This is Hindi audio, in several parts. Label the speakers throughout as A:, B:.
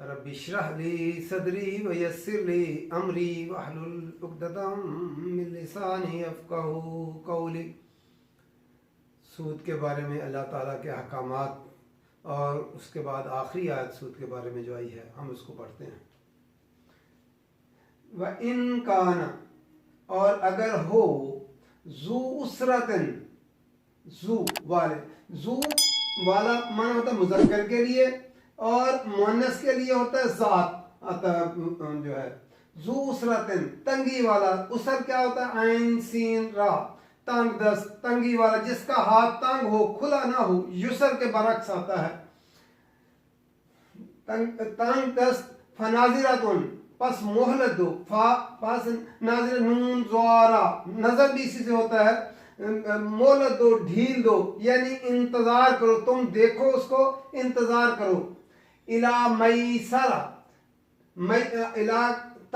A: रब्बि इश्रह ली सदरी व यस्सिर ली अमरी वहलुल उक़दतम मिन लिसानी यफ़क़हू क़ौली। सूद के बारे में अल्लाह ताला के अहकामात और उसके बाद आखिरी आयत सूद के बारे में जो आई है हम उसको पढ़ते हैं। व इन कान, और अगर हो, जू उसरतन, जू वाले, जू वाला माना होता है मुज़क्कर के लिए और मुअन्नस के लिए होता है ज़ात आता जो है। जू उसरतन तंगी वाला, उसर क्या होता है आइन सीन रा, तंग दस्त तंगी वाला, जिसका हाथ तंग हो खुला ना हो, युसर के बरक्स आता है। तंग दस्त फनाजिरातुन, पस मोहलत दो, पास नाजिर नून ज़ारा, नजर भी इसी से होता है। मोहलत दो, ढील दो, यानी इंतजार करो, तुम देखो उसको, इंतजार करो। इला मैसरा, इला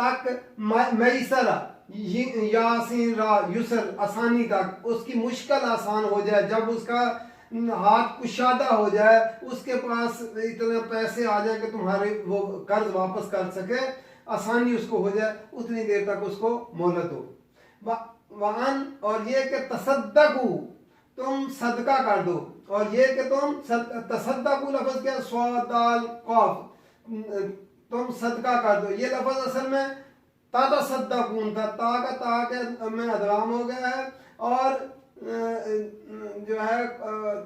A: तक मैसरा, यासीन रा युसर, आसानी तक, उसकी मुश्किल आसान हो जाए, जब उसका हाथ कुशादा हो जाए, उसके पास इतने पैसे आ जाए कि तुम्हारे वो कर्ज वापस कर सके, आसानी उसको हो जाए, उतनी देर तक उसको मोहलत दो। वान, और ये कि तसद्दकू, तुम सदका कर दो, और ये कि तुम तसद्दकू लफ्ज क्या, स्वाद दाल कौफ, तुम सदका कर दो। ये लफ्ज असल में ताता सद्दाकून था, ता का ता के में अदगाम हो गया है, और जो है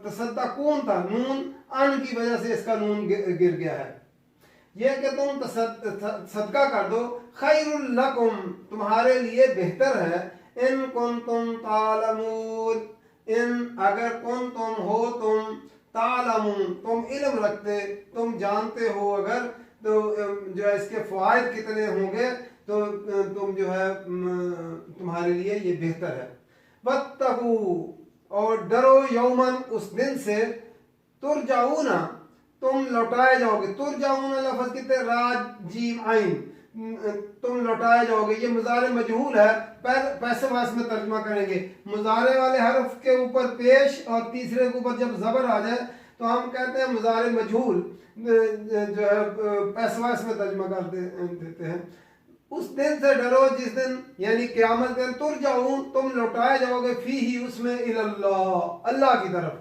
A: तसद्दाकून था, नून अन की वजह से इसका नून गिर गया है। यह कि तुम सदका कर दो, खैरुल लकुम, तुम्हारे लिए बेहतर है, इन कुंतुम तालमून, इन अगर कुंतुम हो तुम, तालमून तुम इल्म रखते, तुम जानते हो अगर, तो जो है इसके फ़वाइद कितने होंगे, तो तुम जो है तुम्हारे लिए ये बेहतर है। वत्तकू, और डरो, यौमन उस दिन से, तुरजाऊना तुम लौटाए जाओगे। तुरजाऊना लफ्ज़ कितने राज जीम आइन, तुम लौटाए जाओगे, ये मुज़ारे मजहूल है, पैसे वास में तर्जमा करेंगे। मुज़ारे वाले हर्फ के ऊपर पेश और तीसरे के ऊपर जब ज़बर आ जाए तो हम कहते हैं मुज़ारे मजहूल, जो है पैसे वास में तर्जमा कर देते हैं। उस दिन से डरो जिस दिन, यानी क़यामत दिन, तुरजाऊन तुम लौटाए जाओगे, फी ही उसमें, इल्लाह अल्लाह की तरफ,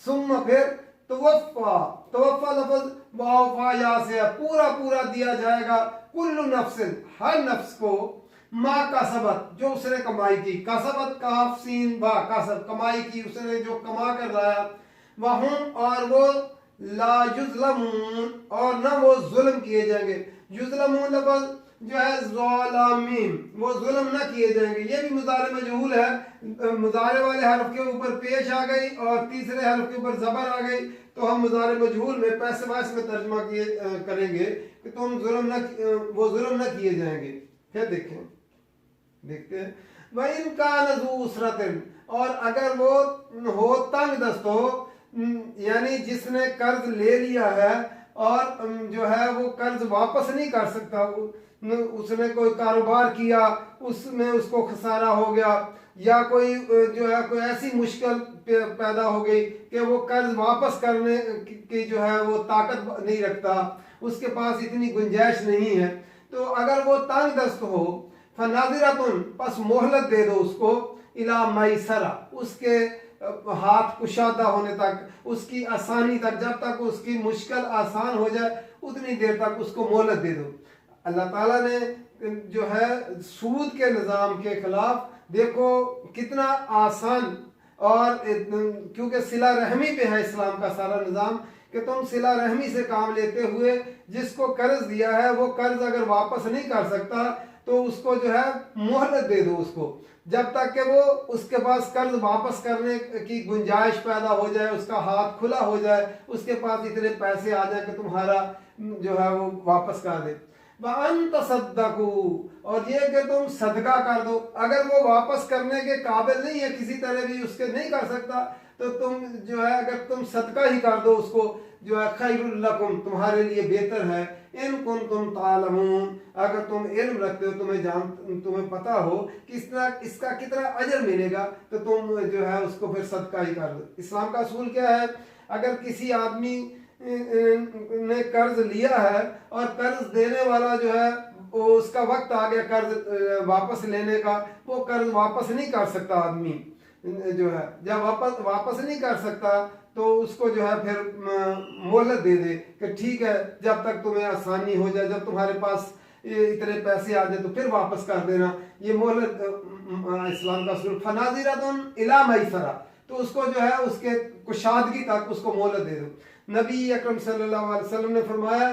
A: सुम्मा फिर, तवफ़ा, तवफ़ा लफ्ज़ वाफ़ा या से पूरा पूरा दिया जाएगा, कुल्लु नफ्सिन हर नफ्स को, मा कसबत जो उसने कमाई की, कसबत काफ सीन बा, कसब कमाई की, उसने जो कमा कर लाया, वहुम और वो, ला युज़लमून और न वो जुल्म किए जाएंगे। युज़लमून लफ्ज़ जो है ज़ालिमीन, वो जुल्म न किए जाएंगे, ये भी मुज़ारे मजहूल है, मुज़ारे वाले हर्फ के ऊपर पेश आ गई और तीसरे हर्फ के ऊपर ज़बर आ गई, तो हम मुज़ारे मजहूल में पैसे वास में तर्जमा किए करेंगे कि तुम वो जुल्म न किए जाएंगे। फिर देखते हैं वह इनका नज़ू उसरतिन, और अगर वो हो तंग दस्त हो, यानी जिसने कर्ज ले लिया है और जो है वो कर्ज वापस नहीं कर सकता, उसने कोई कारोबार किया, उसमें उसको खसारा हो गया, या कोई जो है कोई ऐसी मुश्किल पैदा हो गई कि वो कर्ज वापस करने की जो है वो ताकत नहीं रखता, उसके पास इतनी गुंजाइश नहीं है, तो अगर वो तंग दस्त हो, फनाजिरातुन बस मोहलत दे दो उसको, इला मैसरा उसके हाथ कुशादा होने तक, उसकी आसानी तक, जब तक उसकी मुश्किल आसान हो जाए उतनी देर तक उसको मोहलत दे दो। अल्लाह ताला ने जो है सूद के निज़ाम के खिलाफ देखो कितना आसान, और क्योंकि सिला रहमी पे है इस्लाम का सारा निज़ाम, कि तुम सिला रहमी से काम लेते हुए जिसको कर्ज दिया है वो कर्ज अगर वापस नहीं कर सकता तो उसको जो है मोहलत दे दो उसको, जब तक कि वो उसके पास कर्ज वापस करने की गुंजाइश पैदा हो जाए, उसका हाथ खुला हो जाए, उसके पास इतने पैसे आ जाए कि तुम्हारा जो है वो वापस कर दे। वअन तसद्दकू, और ये कि तुम सदका कर दो, अगर वो वापस करने के काबिल नहीं है, किसी तरह भी उसके नहीं कर सकता, तो तुम जो है अगर तुम सदका ही कर दो उसको, जो है खैरुल लकुम, तुम्हारे लिए बेहतर है। इन कुंतुम तालमून, अगर तुम इल्म रखते हो, तुम्हें पता हो कि इसका कितना अजर मिलेगा, तो तुम जो है उसको फिर सदका ही कर दो। इस्लाम का असूल क्या है, अगर किसी आदमी ने कर्ज लिया है और कर्ज देने वाला जो है वो उसका वक्त आ गया कर्ज वापस लेने का, वो कर्ज वापस नहीं कर सकता आदमी, जो है जब वापस नहीं कर सकता तो उसको जो है फिर मोहलत दे दे कि ठीक है जब तक तुम्हें आसानी हो जाए, जब तुम्हारे पास इतने पैसे आ जाए तो फिर वापस कर देना। ये मोहलत इस्लाम का असूल, फनाज़िरतुन इला मैसरा, तो उसको जो है उसके कुशादगी तक उसको मोहलत दे दो। नबी अकरम सल्लल्लाहु अलैहि वसल्लम ने फरमाया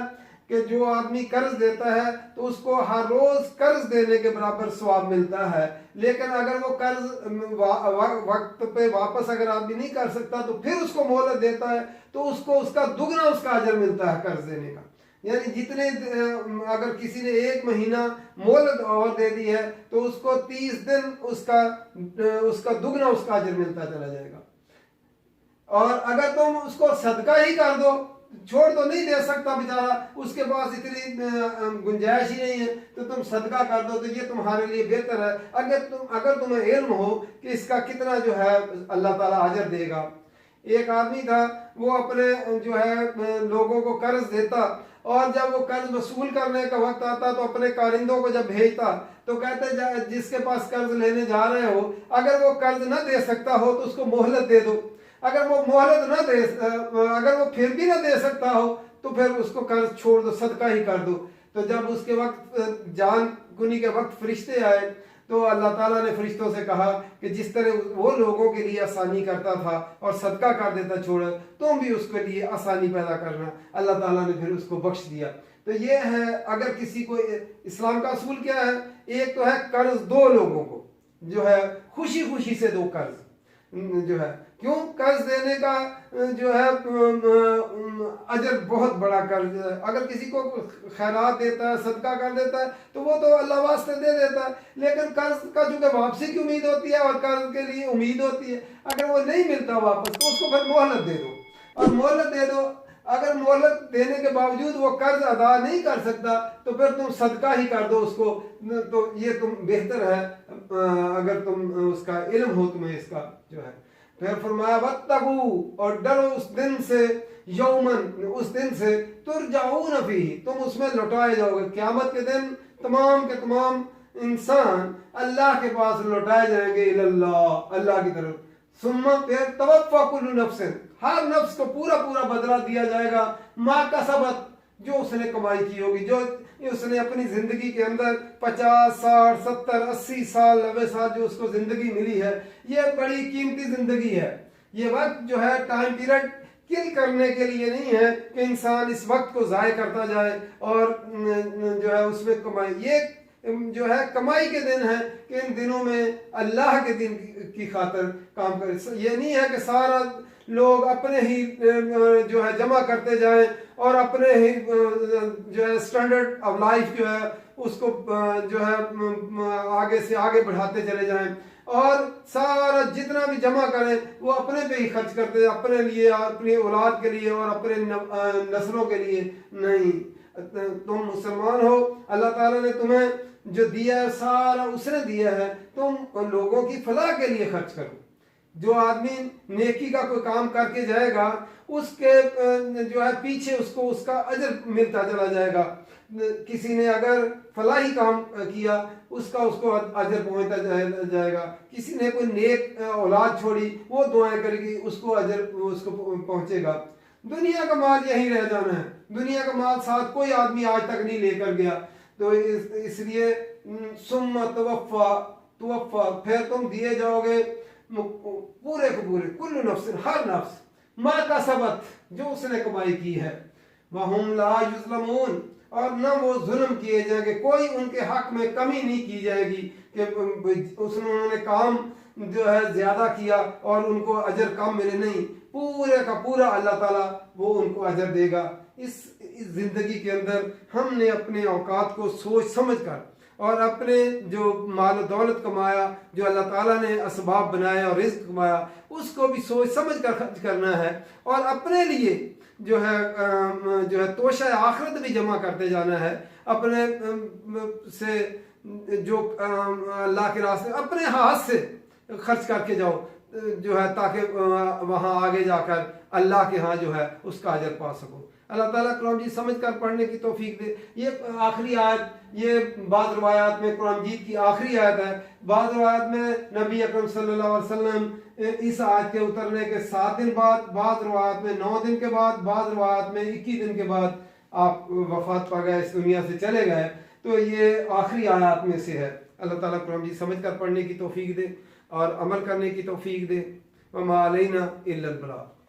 A: कि जो आदमी कर्ज देता है तो उसको हर रोज कर्ज देने के बराबर सवाब मिलता है, लेकिन अगर वो कर्ज वक्त पे वापस अगर आदमी नहीं कर सकता तो फिर उसको मोहलत देता है तो उसको उसका दुगना उसका अजर मिलता है कर्ज देने का। यानी जितने अगर किसी ने 1 महीना मोहलत और दे दी है तो उसको 30 दिन उसका दुगना उसका अजर मिलता चला जाएगा। और अगर तुम उसको सदका ही कर दो, छोड़ तो नहीं दे सकता बेचारा, उसके पास इतनी गुंजाइश ही नहीं है, तो तुम सदका कर दो, तो ये तुम्हारे लिए बेहतर है। अगर तुम्हें इल्म हो कि इसका कितना जो है अल्लाह ताला अजर देगा। एक आदमी था, वो अपने जो है लोगों को कर्ज देता, और जब वो कर्ज वसूल करने का वक्त आता तो अपने कारिंदों को जब भेजता तो कहते जिसके पास कर्ज लेने जा रहे हो, अगर वो कर्ज न दे सकता हो तो उसको मोहलत दे दो। अगर वो मोहलत न दे, अगर वो फिर भी न दे सकता हो तो फिर उसको कर्ज छोड़ दो, सदका ही कर दो। तो जब उसके वक्त जान कुनी के वक्त फरिश्ते आए तो अल्लाह ताला ने फरिश्तों से कहा कि जिस तरह वो लोगों के लिए आसानी करता था और सदका कर देता छोड़, तुम भी उसके लिए आसानी पैदा करना। अल्लाह ताला ने फिर उसको बख्श दिया। तो ये है, अगर किसी को, इस्लाम का असूल क्या है, एक तो है कर्ज दो लोगों को, जो है खुशी खुशी से दो कर्ज, जो है क्यों कर्ज देने का जो है अजर बहुत बड़ा कर्ज है। अगर किसी को खैरात देता है, सदका कर देता है तो वो तो अल्लाह वास्ते दे देता है, लेकिन कर्ज का चूंकि वापसी की उम्मीद होती है और कर्ज के लिए उम्मीद होती है, अगर वो नहीं मिलता वापस तो उसको फिर मोहलत दे दो। और मोहलत दे दो, अगर मोहलत देने के बावजूद वो कर्ज अदा नहीं कर सकता तो फिर तुम सदका ही कर दो उसको, तो ये तुम बेहतर है अगर तुम उसका इल्म हो तुम्हें इसका, जो है। फिर फरमाया वत्तकू, और डरो उस दिन से, यौमन, उस दिन से तुरजाऊन फीही, तुम उसमें लौटाए जाओगे। क़यामत के दिन तमाम के तमाम इंसान अल्लाह के पास लौटाए जाएंगे, इल्लल्लाह, अल्लाह की तरफ। सुम्मा, फिर तवफ़्फ़ा कुल्लु नफ्सिन, हर नफ्स को पूरा पूरा बदला दिया जाएगा, मा कसबत, जो उसने कमाई की होगी, जो उसने अपनी जिंदगी के अंदर 50, 60, 70, 80 साल, 90 साल जो उसको जिंदगी मिली है, ये बड़ी कीमती जिंदगी है। ये वक्त जो है टाइम पीरियड किल करने के लिए नहीं है कि इंसान इस वक्त को ज़ाय करता जाए और जो है उसमें कमाई, ये जो है कमाई के दिन है कि इन दिनों में अल्लाह के दिन की खातिर काम करें। ये नहीं है कि सारा लोग अपने ही जो है जमा करते जाएं और अपने ही जो है स्टैंडर्ड ऑफ लाइफ जो है उसको जो है आगे से आगे बढ़ाते चले जाएं, और सारा जितना भी जमा करें वो अपने पे ही खर्च करते, अपने लिए, अपनी औलाद के लिए और अपने नस्लों के लिए नहीं। तुम मुसलमान हो, अल्लाह ताला ने तुम्हें जो दिया है सारा उसने दिया है, तुम लोगों की फलाह के लिए खर्च करो। जो आदमी नेकी का कोई काम करके जाएगा उसके जो है पीछे उसको उसका अजर मिलता चला जाएगा। किसी ने अगर फलाही काम किया उसको अजर पहुंचता जाएगा। किसी ने कोई नेक औलाद छोड़ी, वो दुआएं करेगी, उसको अजर उसको पहुंचेगा। दुनिया का माल यहीं रह जाना है, दुनिया का माल साथ कोई आदमी आज तक नहीं लेकर गया। तो इसलिए सुम्मा तुवफ़्फ़ा, फिर तुम दिए जाओगे पूरे को पूरे, कुल्लु नफ्सिन, हर नफ्स, मा कसबत, जो उसने कमाई की है, वहुम ला युज़लमून, और न वो जुल्म किए जाएंगे, कोई उनके हक में कमी नहीं की जाएगी कि उन्होंने काम जो है ज्यादा किया और उनको अजर कम मिले, नहीं, पूरे का पूरा अल्लाह ताला वो उनको अजर देगा। इस जिंदगी के अंदर हमने अपने औकात को सोच समझ कर और अपने जो माल दौलत कमाया, जो अल्लाह ताला ने असबाब बनाया और रिज्क कमाया, उसको भी सोच समझ कर खर्च करना है। और अपने लिए जो है तोशा आखिरत भी जमा करते जाना है। अपने से जो अल्लाह के रास्ते अपने हाथ से खर्च करके जाओ जो है, ताकि वहाँ आगे जाकर अल्लाह के यहाँ जो है उसका अजर पा सको। अल्लाह ताला कुरान जी समझ कर पढ़ने की तौफीक दे। ये आखिरी आयत, ये बाद रवायात में कुरान जी की आखिरी आयत है। बाद रवायात में नबी अकरम सल्लल्लाहु अलैहि वसल्लम इस आयत के उतरने के 7 दिन बाद, बाद रवायात में 9 दिन के बाद, बाद रवायात में 21 दिन के बाद आप वफात पा गए, इस दुनिया से चले गए। तो ये आखिरी आयत में से है। अल्लाह ताला कुरान जी समझ कर पढ़ने की तौफीक दे और अमल करने की तौफीक दे। वमा अलैना इल्लल बलाग।